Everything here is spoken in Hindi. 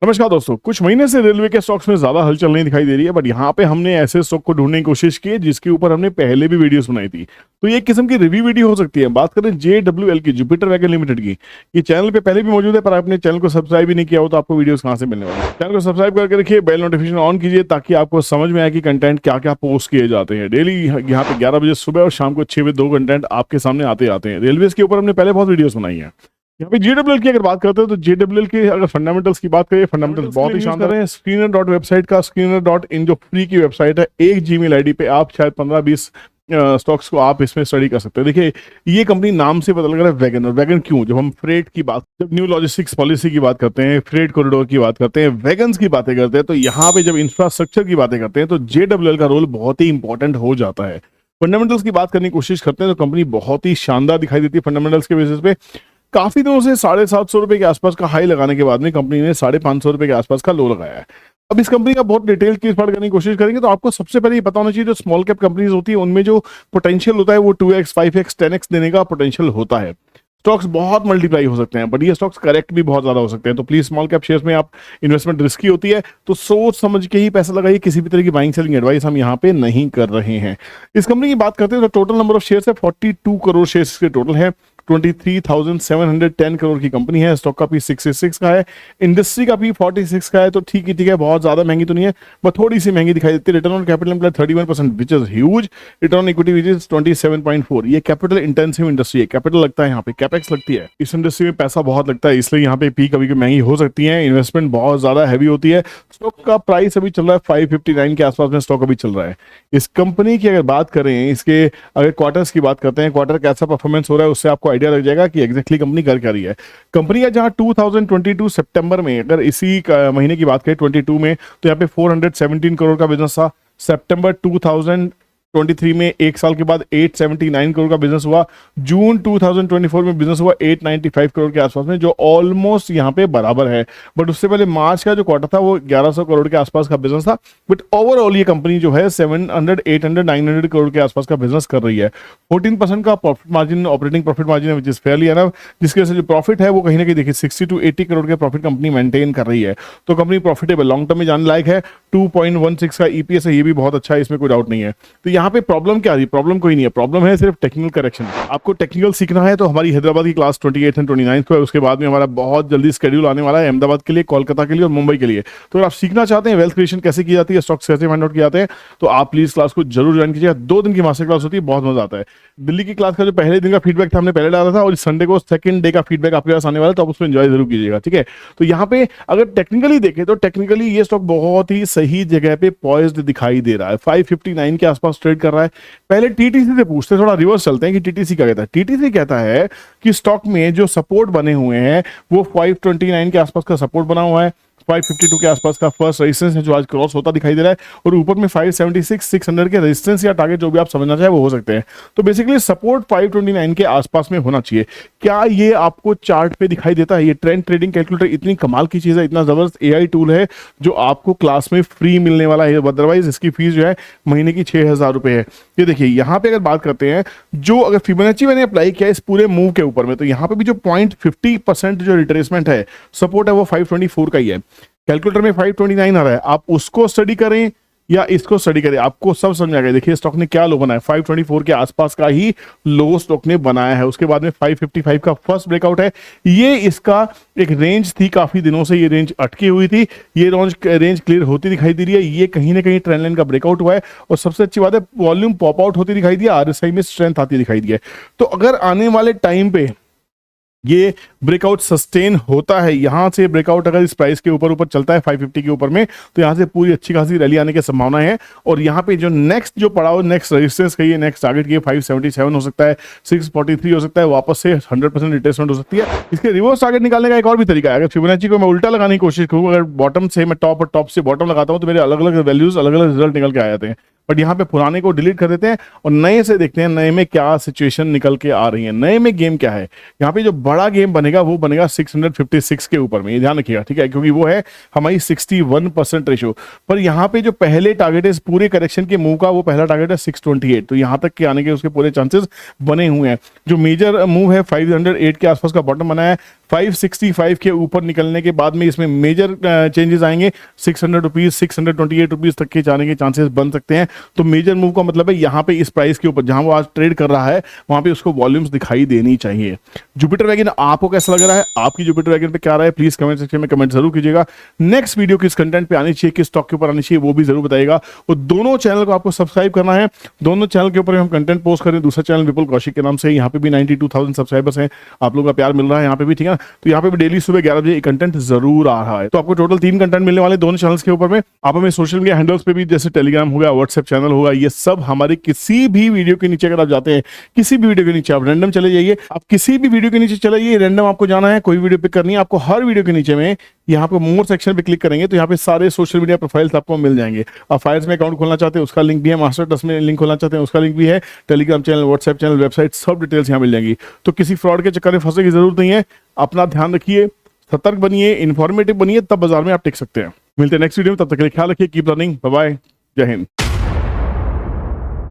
नमस्कार दोस्तों, कुछ महीने से रेलवे के स्टॉक्स में ज्यादा हलचल नहीं दिखाई दे रही है, बट यहाँ पे हमने ऐसे स्टॉक को ढूंढने की कोशिश की है जिसके ऊपर हमने पहले भी वीडियोस बनाई थी। तो ये एक किस्म की रिव्यू वीडियो हो सकती है। बात करें JWL की, जुपिटर वैगन लिमिटेड की। ये चैनल पे पहले भी मौजूद है, पर आपने चैनल को सब्सक्राइब ही नहीं किया हो तो आपको वीडियोस कहाँ से मिलने वाले हैं। चैनल को सब्सक्राइब करके रखिए, बेल नोटिफिकेशन ऑन कीजिए ताकि आपको समझ में आए कि कंटेंट क्या क्या पोस्ट किए जाते हैं। डेली यहाँ पे 11 बजे सुबह और शाम को 6 बजे 2 कंटेंट आपके सामने आते हैं। रेलवे के ऊपर हमने पहले बहुत वीडियोस बनाई है। यहाँ पे JWL की अगर बात करते हैं तो JWL के अगर फंडामेंटल्स की बात करें, फंडामेंटल्स बहुत ही शानदार है। स्क्रीनर डॉट वेबसाइट का स्क्रीनर.in जो फ्री की वेबसाइट है, एक जीमेल आईडी पे आप शायद 15-20 स्टॉक्स को आप इसमें स्टडी कर सकते हैं। देखिए, ये कंपनी नाम से पता लग रहा है वैगन। और वैगन क्यों? जब हम फ्रेट की बात, जब न्यू लॉजिस्टिक्स पॉलिसी की बात करते हैं, फ्रेट कॉरिडोर की बात करते हैं, वैगन्स की बातें करते हैं, तो यहाँ पे जब इंफ्रास्ट्रक्चर की बातें करते हैं तो JWL का रोल बहुत ही इंपॉर्टेंट हो जाता है। फंडामेंटल्स की बात करने की कोशिश करते हैं तो कंपनी बहुत ही शानदार दिखाई देती है फंडामेंटल्स के बेसिस पे। काफी दिनों से 750 रुपए के आसपास का हाई लगाने के बाद में कंपनी ने 550 रुपए के आसपास का लो लगाया है। अब इस कंपनी का बहुत डिटेल की पढ़ करने की कोशिश करेंगे तो आपको सबसे पहले ये पता होना चाहिए, जो स्मॉल कैप कंपनीज होती है उनमें जो पोटेंशियल होता है वो 2x 5x 10x देने का पोटेंशियल होता है। स्टॉक्स बहुत मल्टीप्लाई हो सकते हैं, बट ये स्टॉक्स करेक्ट भी बहुत ज्यादा हो सकते हैं। तो प्लीज, स्मॉल कैप शेयर्स में आप इन्वेस्टमेंट रिस्की होती है, तो सोच समझ के ही पैसा लगाइए। किसी भी तरह की बाइंग सेलिंग एडवाइस हम यहाँ पे नहीं कर रहे हैं। इस कंपनी की बात करते हैं तो टोटल नंबर ऑफ शेयर्स है 42 करोड़ शेयर्स के टोटल है। 23,710 करोड़ की कंपनी है। स्टॉक का पी 66 का है, इंडस्ट्री का पी 46 का है। तो ठीक है, बहुत ज्यादा महंगी तो नहीं है, बट थोड़ी सी महंगी दिखाई देती है। Return on capital employed 31% which is huge. Return on equity which is 27.4। ये कैपिटल इंटेंसिव इंडस्ट्री है, कैपिटल लगता है यहाँ पे, कैपेक्स लगती है। इस इंडस्ट्री में पैसा बहुत लगता है, इसलिए यहाँ पे पी कभी कभी महंगी हो सकती है। इन्वेस्टमेंट बहुत ज्यादा हैवी होती है। स्टॉक का प्राइस अभी चल रहा है 559 के आसपास में स्टॉक अभी चल रहा है। इस कंपनी की अगर बात करें, इसके अगर क्वार्टर्स की बात करते हैं, क्वार्टर कैसा परफॉर्मेंस हो रहा है, उससे आपको आइडिया लग जाएगा कि एग्जैक्टली कंपनी कर क्या रही है। कंपनी का जहां 2022 सितंबर में, अगर इसी महीने की बात करें 22 में, तो यहाँ पे 417 करोड़ का बिजनेस था। सितंबर 2023 में, एक साल के बाद 879 करोड़ का बिजनेस हुआ। जून 2024 में बिजनेस हुआ 895 करोड़ के आसपास में, जो ऑलमोस्ट यहाँ पे बराबर है। बट उससे पहले मार्च का जो क्वार्टर था वो 1100 करोड़ के आसपास का बिजनेस था। बट ओवरऑल ये कंपनी जो है 700, 800, 900 करोड़ के आसपास का बिजनेस कर रही है। 14% का profit margin, operating profit margin है, विच इज फेयरली एनफ, जिसकी वजह से जो प्रॉफिट है वो कहीं ना कहीं देखिए 60 to 80 करोड़ के प्रॉफिट कंपनी मेंटेन कर रही है। तो कंपनी प्रॉफिटेबल, लॉन्ग टर्म में जाने लायक है। 2.16 का EPS है, ये भी बहुत अच्छा है, इसमें कोई डाउट नहीं है। तो यहाँ पे प्रॉब्लम क्या आ रही है? प्रॉब्लम कोई नहीं है, प्रॉब्लम है सिर्फ टेक्निकल करेक्शन। आपको टेक्निकल सीखना है तो हमारी हैदराबाद की क्लास 28 एंड 29 को है। उसके बाद में हमारा बहुत जल्दी स्केड्यूल आने वाला है अहमदाबाद के लिए, कोलकाता के लिए और मुंबई के लिए। तो अगर आप सीखना चाहते हैं वेल्थ क्रिएशन कैसे की जाती है, स्टॉक्स कैसे फाइंड आउट किए जाते हैं, तो आप प्लीज क्लास को जरूर ज्वाइन कीजिएगा। 2 दिन की मास्टर क्लास होती है, बहुत मजा आता है। दिल्ली की क्लास का जो पहले दिन का फीडबैक था हमने पहले डाला था, और संडे को सेकंड डे का फीडबैक आपके पास आने वाला है, तो आप उसमें एंजॉय जरूर कीजिएगा, ठीक है। तो यहाँ पे अगर टेक्निकली देखें तो टेक्निकली ये स्टॉक बहुत ही सही जगह पे पॉइज्ड दिखाई दे रहा है। 559 के आसपास ट्रेड कर रहा है। पहले TTC से पूछते, थोड़ा रिवर्स चलते हैं कि TTC क्या कहता है। TTC कहता है कि स्टॉक में जो सपोर्ट बने हुए हैं वो 529 के आसपास का सपोर्ट बना हुआ है। 552 के आसपास का फर्स्ट रेजिस्टेंस है जो आज क्रॉस होता दिखाई दे रहा है, और ऊपर में 576, 600 के रेजिस्टेंस या टारगेट जो भी आप समझना चाहे वो हो सकते हैं। तो बेसिकली सपोर्ट 529 के आसपास में होना चाहिए। क्या ये आपको चार्ट पे दिखाई देता है? ये ट्रेंड ट्रेडिंग कैलकुलेटर इतनी कमाल की चीज है, इतना जबरदस्त AI टूल है जो आपको क्लास में फ्री मिलने वाला है। अदरवाइज इसकी फीस जो है महीने की 6000 रुपए है। ये देखिए, यहाँ पे अगर बात करते हैं, जो अगर फिबोनाची मैंने अप्लाई किया इस पूरे मूव के ऊपर में, तो यहाँ पे भी जो 0.50% जो रिट्रेसमेंट है, सपोर्ट है, वो 524 का ही है। कैलकुलेटर में 529 आ रहा है, आप उसको स्टडी करें या इसको स्टडी करें, आपको सब समझ आ गया। देखिए स्टॉक ने क्या लो बनाया, 524 के आसपास का ही लो स्टॉक ने बनाया है। उसके बाद में 555 का फर्स्ट ब्रेकआउट है। ये इसका एक रेंज थी, काफी दिनों से ये रेंज अटकी हुई थी, ये रेंज क्लियर होती दिखाई दे रही है। ये कहीं ना कहीं ट्रेंड लाइन का ब्रेकआउट हुआ है, और सबसे अच्छी बात है वॉल्यूम पॉप आउट होती दिखाई दी, RSI में स्ट्रेंथ आती दिखाई दी है। तो अगर आने वाले टाइम पे ये ब्रेकआउट सस्टेन होता है, यहां से ब्रेकआउट अगर इस प्राइस के ऊपर चलता है 550 के ऊपर में, तो यहां से पूरी अच्छी खासी रैली आने की संभावना है। और यहां पे जो नेक्स्ट जो पड़ाव, नेक्स्ट रेजिस्टेंस कहिए, नेक्स्ट टारगेट की 577 हो सकता है, 643 हो सकता है, वापस से 100% रिट्रेसमेंट हो सकती है। इसके रिवर्स टारगेट निकालने का एक और भी तरीका है। अगर फिबोनाची को मैं उल्टा लगाने की कोशिश करूँ, अगर बॉटम से मैं टॉप और टॉप से बॉटम लगाता हूं, तो मेरे अलग अलग वैल्यूज, अलग अलग रिजल्ट निकल के आ जाते हैं। बट यहाँ पे पुराने को डिलीट कर देते हैं और नए से देखते हैं नए में क्या सिचुएशन निकल के आ रही है, नए में गेम क्या है। यहाँ पे जो बड़ा गेम बनेगा वो बनेगा 656 के ऊपर में, ये ध्यान रखिएगा, ठीक है, क्योंकि वो है हमारी 61% रेशो। पर यहाँ पे जो पहले टारगेट है इस पूरे करेक्शन के मूव का, वो पहला टारगेट है 628, तो यहाँ तक के आने के उसके पूरे चांसेस बने हुए हैं। जो मेजर मूव है 508 के आसपास का बॉटम बना है, 565 के ऊपर निकलने के बाद में इसमें मेजर चेंजेस आएंगे। 600 रुपीज 628 रुपीज तक के जाने के चांसेस बन सकते हैं। तो मेजर मूव का मतलब है यहाँ पे इस प्राइस के ऊपर जहां वो आज ट्रेड कर रहा है वहां पे उसको वॉल्यूम्स दिखाई देनी चाहिए। जुपिटर वैगन आपको कैसा लग रहा है, आपकी जुपिटर वैगन पे क्या रहा है, प्लीज कमेंट सेक्शन में कमेंट जरूर कीजिएगा। नेक्स्ट वीडियो किस कंटेंट पे आनी चाहिए, किस स्टॉक के ऊपर आनी चाहिए वो भी जरूर बताइएगा। और दोनों चैनल को आपको सब्सक्राइब करना है, दोनों चैनल के ऊपर हम कंटेंट पोस्ट करें। दूसरा चैनल विपुल कौशिक के नाम से, यहाँ पे भी 92,000 सब्सक्राइबर्स हैं, आप लोगों का प्यार मिल रहा है यहाँ पे भी, ठीक है ना। तो यहाँ पे भी डेली सुबह 11 बजे कंटेंट जरूर आ रहा है। तो आपको टोटल 3 कंटेंट मिलने वाले दोनों चैनल्स के ऊपर में। आप हमें सोशल मीडिया हैंडल्स पे भी, जैसे टेलीग्राम होगा, व्हाट्सएप चैनल होगा, ये सब हमारे किसी भी वीडियो के नीचे, अगर आप जाते हैं किसी भी वीडियो के नीचे, आप रैंडम चले जाइए, आप किसी भी वीडियो के नीचे चले जाइए, रैंडम आपको जाना है, कोई वीडियो पिक करनी है आपको, हर वीडियो के नीचे में यहाँ पे मोर सेक्शन पे क्लिक करेंगे तो यहाँ पे सारे सोशल मीडिया प्रोफाइल्स आपको मिल जाएंगे। आप फायर्स में अकाउंट खोलना चाहते हैं उसका लिंक भी है, मास्टर ट्रस्ट में लिंक खोलना चाहते हैं उसका लिंक भी है, Telegram channel, WhatsApp channel, website, सब डिटेल्स यहाँ मिल जाएंगी। तो किसी फ्रॉड के चक्कर में फंसने की जरूरत नहीं है। अपना ध्यान रखिए, सतर्क बनिए, इंफॉर्मेटिव बनिए, तब बाजार में आप टिक सकते हैं। मिलते हैं नेक्स्ट वीडियो में, तब तक के लिए ख्याल रखिए, कीप लर्निंग, बाय बाय, जय हिंद।